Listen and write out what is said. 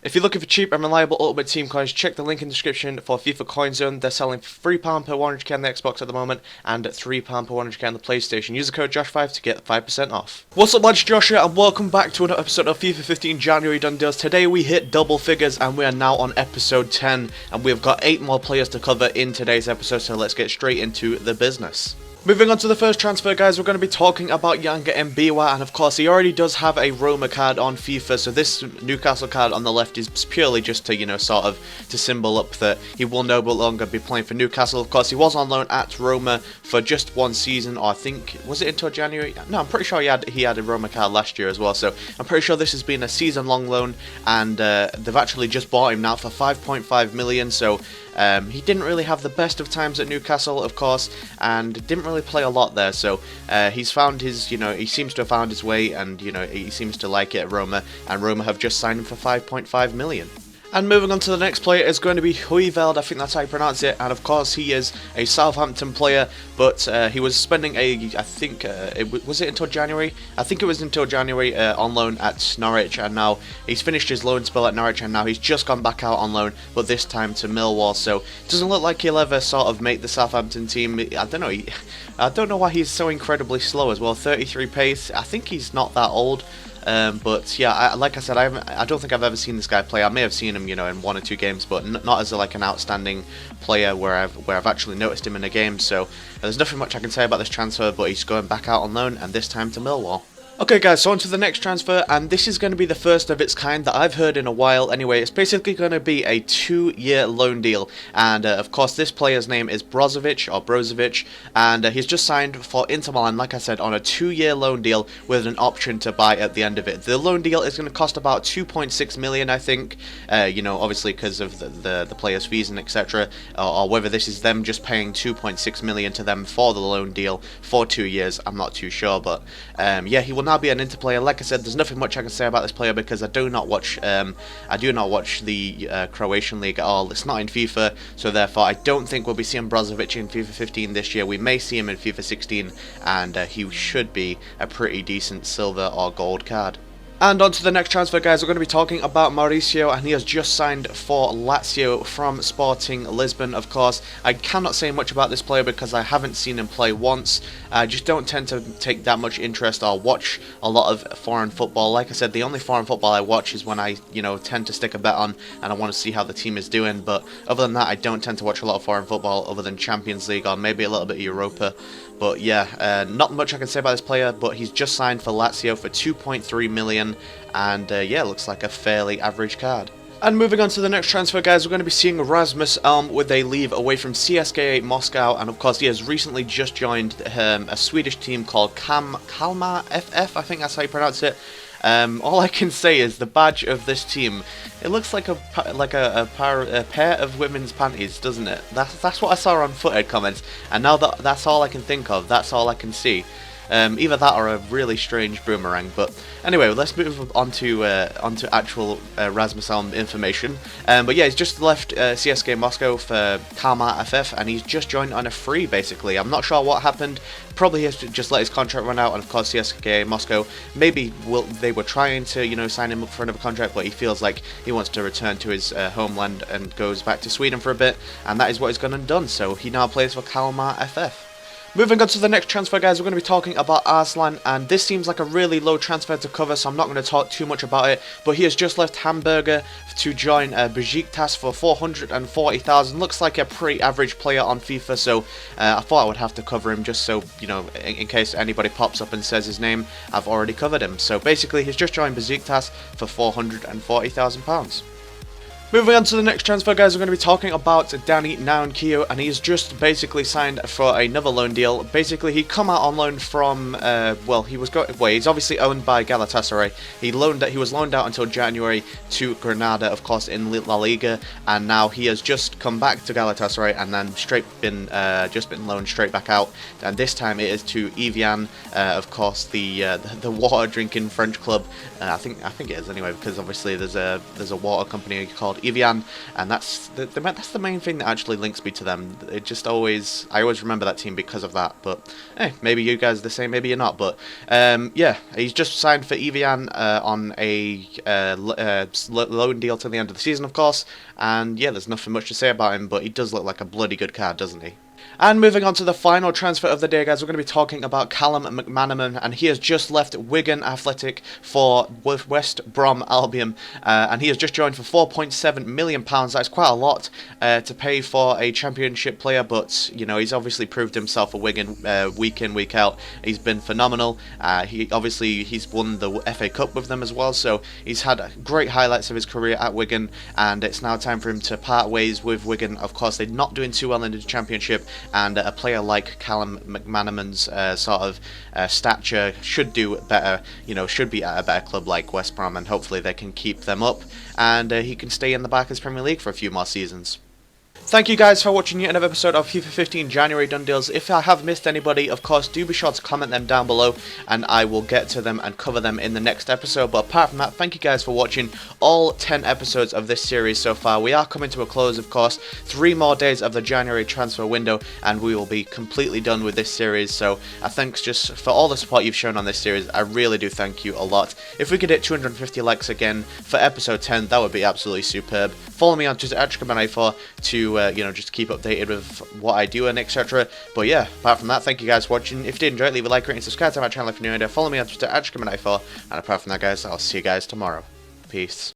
If you're looking for cheap and reliable Ultimate Team coins, check the link in the description for FIFA Coin Zone. They're selling for £3 per 100k on the Xbox at the moment, and £3 per 100k on the PlayStation. Use the code Josh5 to get 5% off. What's up, lads? Josh here, and welcome back to another episode of FIFA 15 January Done Deals. Today we hit double figures, and we are now on episode 10, and we've got 8 more players to cover in today's episode, so let's get straight into the business. Moving on to the first transfer, guys, we're going to be talking about younger MBIWA, and of course he already does have a Roma card on FIFA, so this Newcastle card on the left is purely just to, you know, sort of to symbol up that he will no longer be playing for Newcastle. Of course, he was on loan at Roma for just one season, or I think, was it until January? No, I'm pretty sure he had a Roma card last year as well, so I'm pretty sure this has been a season-long loan, and they've actually just bought him now for 5.5 million, so he didn't really have the best of times at Newcastle, of course, and didn't really play a lot there, so he's found his, you know, he seems to have found his way, and, you know, he seems to like it at Roma, and Roma have just signed him for 5.5 million. And moving on to the next player is going to be HOOIVELD, I think that's how you pronounce it, and of course he is a Southampton player, but he was spending I think, was it until January? I think it was until January on loan at Norwich, and now he's finished his loan spell at Norwich, and now he's just gone back out on loan, but this time to Millwall, so it doesn't look like he'll ever sort of make the Southampton team. I don't know why he's so incredibly slow as well, 33 pace, I think he's not that old. But yeah, like I said, I don't think I've ever seen this guy play. I may have seen him, you know, in 1 or 2 games, but not as like an outstanding player where I've actually noticed him in a game. So there's nothing much I can say about this transfer, but he's going back out on loan, and this time to Millwall. Okay guys, so on to the next transfer, and this is going to be the first of its kind that I've heard in a while. Anyway, it's basically going to be a 2-year loan deal, and of course this player's name is BROZOVIC, and he's just signed for Inter Milan, like I said, on a 2-year loan deal with an option to buy at the end of it. The loan deal is going to cost about 2.6 million, I think, you know, obviously because of the player's fees and etc, or whether this is them just paying 2.6 million to them for the loan deal for 2 years, I'm not too sure, but yeah, he will now be an Inter player. Like I said, there's nothing much I can say about this player because I do not watch the Croatian league at all. It's not in FIFA, so therefore I don't think we'll be seeing BROZOVIC in FIFA 15 this year. We may see him in FIFA 16, and he should be a pretty decent silver or gold card. And on to the next transfer, guys. We're going to be talking about MAURICIO, and he has just signed for Lazio from Sporting Lisbon, of course. I cannot say much about this player because I haven't seen him play once. I just don't tend to take that much interest or watch a lot of foreign football. Like I said, the only foreign football I watch is when I, you know, tend to stick a bet on and I want to see how the team is doing. But other than that, I don't tend to watch a lot of foreign football other than Champions League or maybe a little bit of Europa. But yeah, not much I can say about this player, but he's just signed for Lazio for 2.3 million, and yeah, looks like a fairly average card. And moving on to the next transfer, guys, we're going to be seeing Rasmus ELM with a leave away from CSKA Moscow, and of course he has recently just joined a Swedish team called Kalmar FF, I think that's how you pronounce it. All I can say is the badge of this team, it looks like a pair of women's panties, doesn't it? That's what I saw on Foothead comments, and now that's all I can think of, that's all I can see. Either that or a really strange boomerang, but anyway, let's move on to actual Rasmus ELM information. But yeah, he's just left CSKA Moscow for Kalmar FF, and he's just joined on a free, basically. I'm not sure what happened. Probably he has to just let his contract run out, and of course CSKA Moscow, maybe they were trying to, you know, sign him up for another contract, but he feels like he wants to return to his homeland and goes back to Sweden for a bit, and that is what he's gone and done, so he now plays for Kalmar FF. Moving on to the next transfer, guys, we're going to be talking about Arslan, and this seems like a really low transfer to cover, so I'm not going to talk too much about it, but he has just left Hamburger to join Besiktas for 440,000. Looks like a pretty average player on FIFA, so I thought I would have to cover him just so, you know, in case anybody pops up and says his name, I've already covered him. So basically, he's just joined Besiktas for £440,000. Moving on to the next transfer, guys, we're going to be talking about Danny NOUNKEU, and he's just basically signed for another loan deal. Basically, he'd come out on loan from, well, he's obviously owned by Galatasaray. He was loaned out until January to Granada, of course, in La Liga, and now he has just come back to Galatasaray and then just been loaned straight back out. And this time it is to Evian, of course, the water drinking French club. I think it is anyway, because obviously there's a water company called called Evian, and that's the main thing that actually links me to them. It just always, I always remember that team because of that. But maybe you guys are the same, maybe you're not. But yeah, he's just signed for Evian on a loan deal till the end of the season, of course. And yeah, there's nothing much to say about him, but he does look like a bloody good card, doesn't he? And moving on to the final transfer of the day, guys, we're going to be talking about Callum McManaman, and he has just left Wigan Athletic for West Brom Albion, and he has just joined for £4.7 million. That's quite a lot to pay for a Championship player, but you know, he's obviously proved himself for Wigan week in, week out. He's been phenomenal. He's won the FA Cup with them as well, so he's had great highlights of his career at Wigan, and it's now time for him to part ways with Wigan. Of course, they're not doing too well in the Championship, and a player like Callum McManaman's sort of stature should do better, you know, should be at a better club like West Brom, and hopefully they can keep them up, and he can stay in the Barclays Premier League for a few more seasons. Thank you guys for watching yet another episode of FIFA 15 January Done Deals. If I have missed anybody, of course, do be sure to comment them down below, and I will get to them and cover them in the next episode. But apart from that, thank you guys for watching all 10 episodes of this series so far. We are coming to a close, of course. 3 more days of the January transfer window, and we will be completely done with this series. So thanks just for all the support you've shown on this series. I really do thank you a lot. If we could hit 250 likes again for episode 10, that would be absolutely superb. Follow me on Twitter at @MCMANAMAN to you know, just keep updated with what I do and etc. But yeah, apart from that, thank you guys for watching. If you did enjoy it, leave a like, rate, and subscribe to my channel if you're new. Follow me on Twitter at @MCMANAMAN. And apart from that, guys, I'll see you guys tomorrow. Peace.